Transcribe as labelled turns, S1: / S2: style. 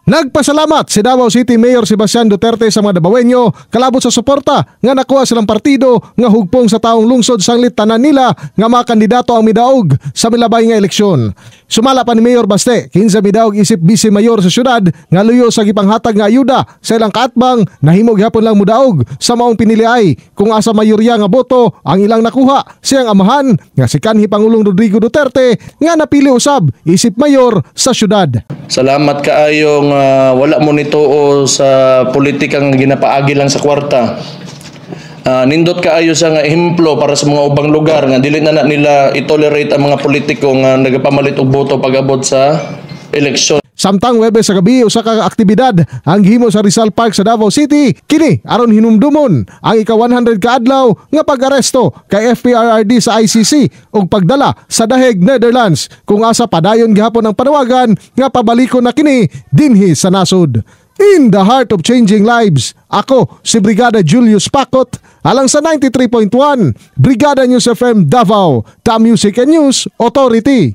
S1: Nagpasalamat si Davao City Mayor Sebastian Duterte sa mga Davaoenyo kalabot sa suporta nga nakuha silang partido nga hugpong sa taong lungsod sanglit tanan nila nga mga kandidato ang midaog sa milabay nga eleksyon. Sumala pa ni Mayor Baste, 15 midaog isip Vice Mayor sa syudad nga luyo sa gipanghatag nga ayuda sa ilang kaatbang nahimo gyapon lang mudaog sa maong piniliay kung asa mayorya nga boto ang ilang nakuha siyang amahan nga si kanhi Pangulong Rodrigo Duterte nga napili usab isip mayor sa syudad.
S2: Salamat kaayong wala mo nituo sa politikang ginapaagi lang sa kwarta. Nindot kaayo sa nga ehemplo para sa mga ubang lugar nga dili na nila itolerate ang mga politiko nga nagapamalit og boto pag-abot sa eleksyon.
S1: Samtang Webes sa gabi usa ka aktibidad ang gihimo sa Rizal Park sa Davao City kini aron hinumdumon ang ika-100 ka adlaw nga pag-aresto kay FPRRD sa ICC ug pagdala sa Daheg, Netherlands kung asa padayon gihapon ang panawagan nga pabalikon na kini dinhi sa nasod. In the heart of changing lives, ako si Brigada Julius Pacot alang sa 93.1 Brigada News FM Davao, the Music and News Authority.